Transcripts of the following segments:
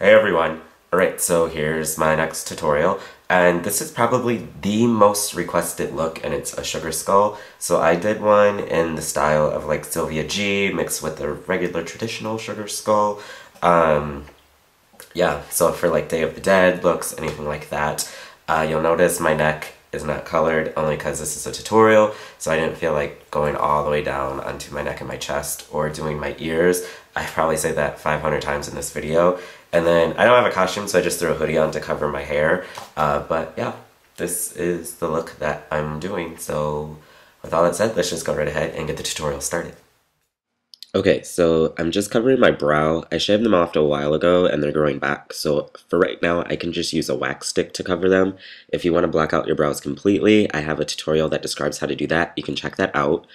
Hey everyone! Alright, so here's my next tutorial, and this is probably the most requested look, and it's a sugar skull. So I did one in the style of like Sylvia Ji mixed with a regular traditional sugar skull. Yeah, so for like Day of the Dead looks, anything like that. You'll notice my neck is not colored only because this is a tutorial, so I didn't feel like going all the way down onto my neck and my chest or doing my ears. I probably say that 500 times in this video. And then I don't have a costume, so I just threw a hoodie on to cover my hair. But yeah, this is the look that I'm doing. So with all that said, let's just go right ahead and get the tutorial started. Okay, so I'm just covering my brow. I shaved them off a while ago and they're growing back, so for right now I can just use a wax stick to cover them. If you want to black out your brows completely, I have a tutorial that describes how to do that. You can check that out.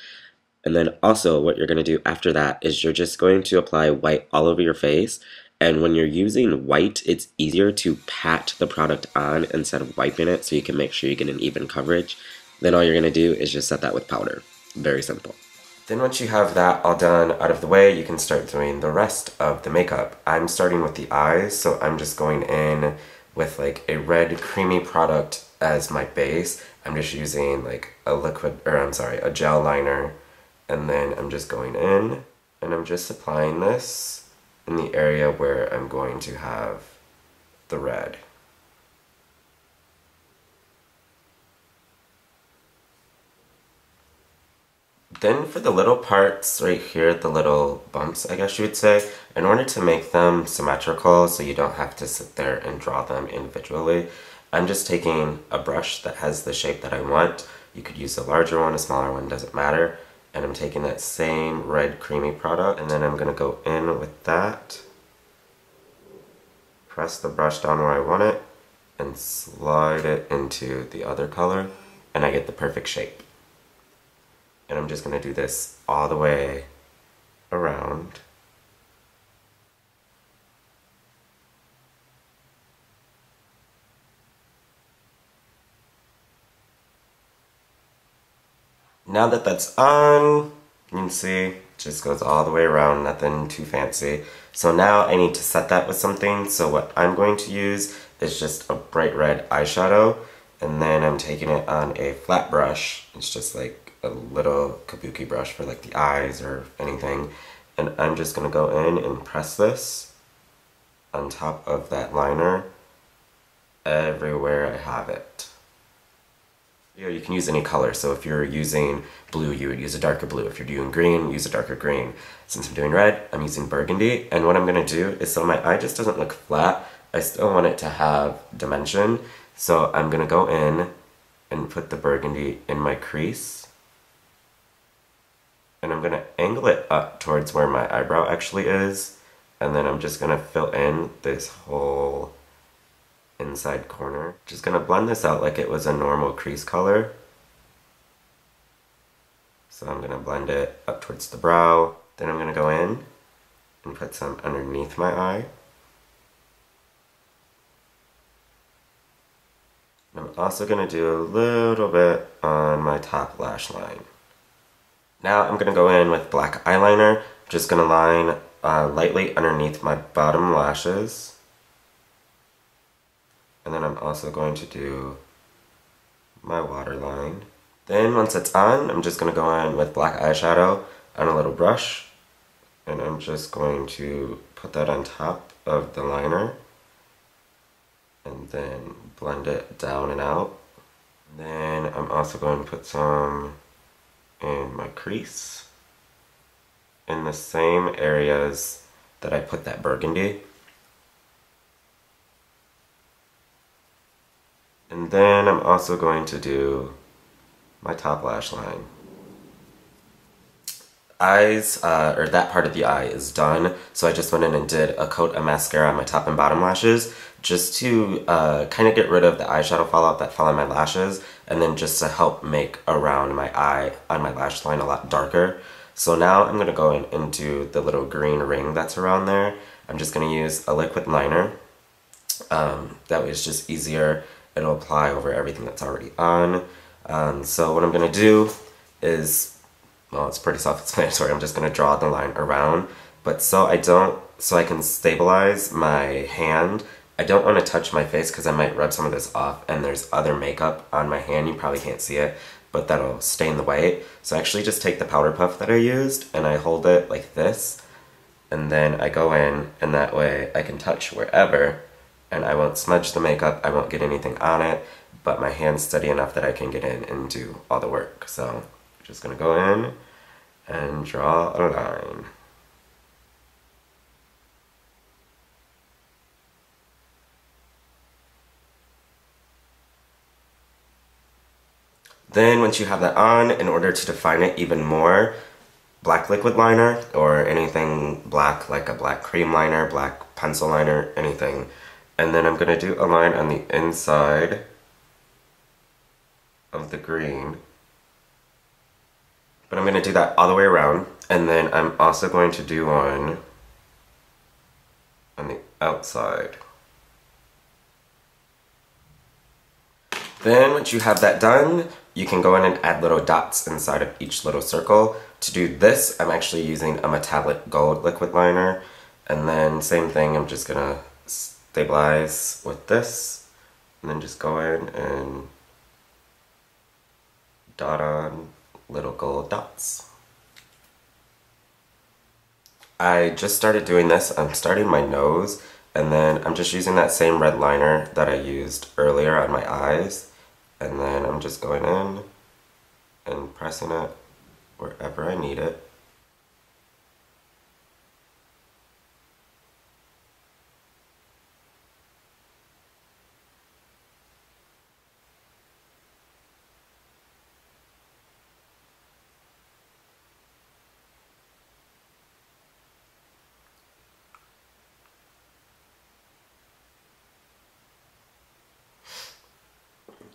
And then also what you're going to do after that is you're just going to apply white all over your face. And when you're using white, it's easier to pat the product on instead of wiping it, so you can make sure you get an even coverage. Then all you're going to do is just set that with powder. Very simple. Then once you have that all done out of the way, you can start doing the rest of the makeup. I'm starting with the eyes, so I'm just going in with like a red creamy product as my base. I'm just using like a gel liner, and then I'm just going in and I'm just applying this in the area where I'm going to have the red. Then for the little parts right here, the little bumps, I guess you would say, in order to make them symmetrical so you don't have to sit there and draw them individually, I'm just taking a brush that has the shape that I want. You could use a larger one, a smaller one, doesn't matter. And I'm taking that same red creamy product, and then I'm going to go in with that, press the brush down where I want it, and slide it into the other color, and I get the perfect shape. And I'm just going to do this all the way around. Now that that's on, you can see it just goes all the way around, nothing too fancy. So now I need to set that with something, so what I'm going to use is just a bright red eyeshadow, and then I'm taking it on a flat brush. It's just like a little kabuki brush for like the eyes or anything, and I'm just going to go in and press this on top of that liner everywhere I have it. You can use any color, so if you're using blue, you would use a darker blue. If you're doing green, use a darker green. Since I'm doing red, I'm using burgundy, and what I'm going to do is, so my eye just doesn't look flat, I still want it to have dimension, so I'm going to go in and put the burgundy in my crease, and I'm going to angle it up towards where my eyebrow actually is, and then I'm just going to fill in this whole inside corner. Just going to blend this out like it was a normal crease color. So I'm going to blend it up towards the brow. Then I'm going to go in and put some underneath my eye. And I'm also going to do a little bit on my top lash line. Now I'm going to go in with black eyeliner. I'm just going to line lightly underneath my bottom lashes. And then I'm also going to do my waterline. Then once it's on, I'm just going to go in with black eyeshadow on a little brush. And I'm just going to put that on top of the liner. And then blend it down and out. Then I'm also going to put some in my crease, in the same areas that I put that burgundy. And then I'm also going to do my top lash line. Eyes, or that part of the eye is done, so I just went in and did a coat of mascara on my top and bottom lashes, just to kind of get rid of the eyeshadow fallout that fell on my lashes, and then just to help make around my eye on my lash line a lot darker. So now I'm going to go in and do the little green ring that's around there. I'm just going to use a liquid liner. That way it's just easier. It'll apply over everything that's already on. So what I'm going to do is, well, it's pretty self-explanatory. I'm just going to draw the line around, But so I can stabilize my hand. I don't want to touch my face because I might rub some of this off, and there's other makeup on my hand. You probably can't see it, but that'll stain the white. So I actually just take the powder puff that I used and I hold it like this, and then I go in, and that way I can touch wherever, and I won't smudge the makeup, I won't get anything on it, but my hand's steady enough that I can get in and do all the work. So I'm just gonna go in and draw a line. Then once you have that on, in order to define it even more, black liquid liner or anything black, like a black cream liner, black pencil liner, anything. And then I'm gonna do a line on the inside of the green. But I'm gonna do that all the way around. And then I'm also going to do one on the outside. Then once you have that done, you can go in and add little dots inside of each little circle. To do this, I'm actually using a metallic gold liquid liner. And then same thing, I'm just gonna stabilize with this, and then just go in and dot on little gold dots. I just started doing this. I'm starting my nose, and then I'm just using that same red liner that I used earlier on my eyes. And then I'm just going in and pressing it wherever I need it.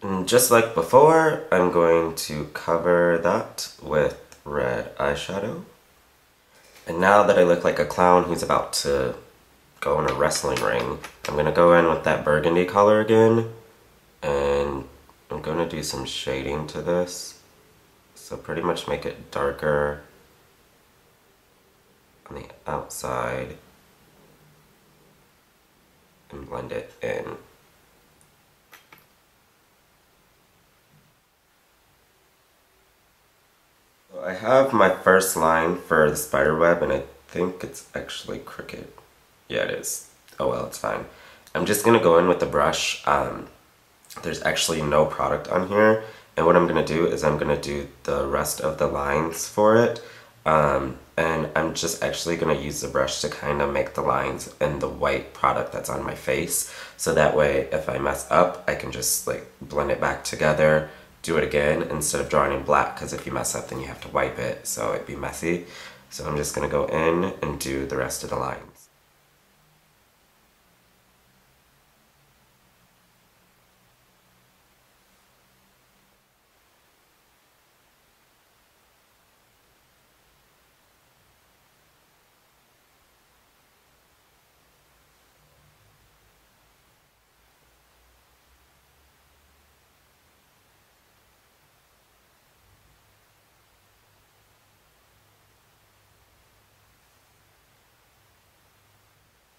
And just like before, I'm going to cover that with red eyeshadow. And now that I look like a clown who's about to go in a wrestling ring, I'm gonna go in with that burgundy color again, and I'm gonna do some shading to this. So pretty much make it darker on the outside and blend it in. I have my first line for the spider web, and I think it's actually crooked. Yeah, it is. Oh well, it's fine. I'm just gonna go in with the brush. There's actually no product on here, and what I'm gonna do is I'm gonna do the rest of the lines for it. And I'm just actually gonna use the brush to kind of make the lines in the white product that's on my face. So that way, if I mess up, I can just like blend it back together, do it again instead of drawing in black, because if you mess up then you have to wipe it, so it'd be messy. So I'm just gonna go in and do the rest of the lines.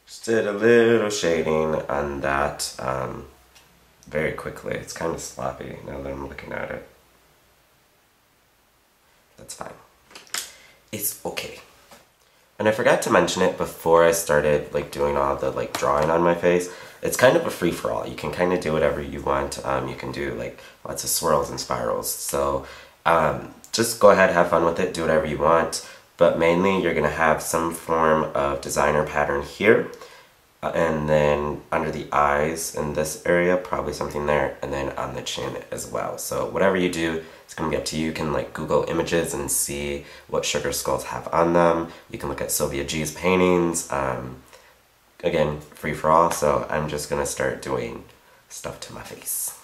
Just did a little shading on that very quickly. It's kind of sloppy now that I'm looking at it. That's fine. It's okay. And I forgot to mention it before I started like doing all the like drawing on my face. It's kind of a free-for-all. You can kind of do whatever you want. You can do like lots of swirls and spirals. So just go ahead, have fun with it, do whatever you want. But mainly you're gonna have some form of designer pattern here. And then under the eyes in this area, probably something there, and then on the chin as well. So whatever you do, it's gonna be up to you. You can like Google images and see what sugar skulls have on them. You can look at Sylvia Ji's paintings. Again, free for all, so I'm just gonna start doing stuff to my face.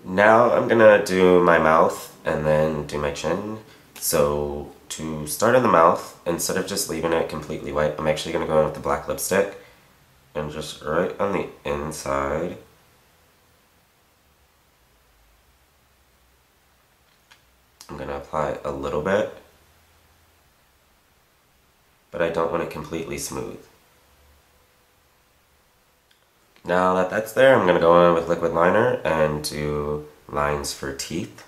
Now I'm gonna do my mouth and then do my chin. So to start on the mouth, instead of just leaving it completely white, I'm actually gonna go in with the black lipstick and just right on the inside. I'm gonna apply a little bit, but I don't want it completely smooth. Now that that's there, I'm gonna go in with liquid liner and do lines for teeth.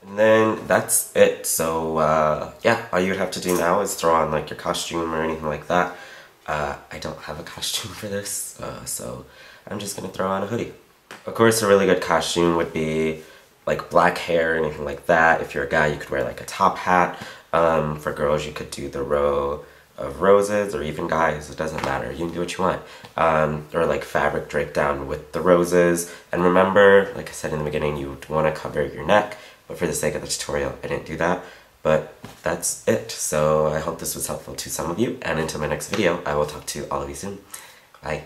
And then that's it. So yeah, all you would have to do now is throw on like your costume or anything like that. I don't have a costume for this, so I'm just gonna throw on a hoodie. Of course, a really good costume would be like black hair or anything like that. If you're a guy, you could wear like a top hat. For girls, you could do the row of roses, or even guys, it doesn't matter. You can do what you want. Or like fabric draped down with the roses. And remember, like I said in the beginning, you want to cover your neck, but for the sake of the tutorial, I didn't do that. But that's it. So I hope this was helpful to some of you, and until my next video, I will talk to all of you soon. Bye.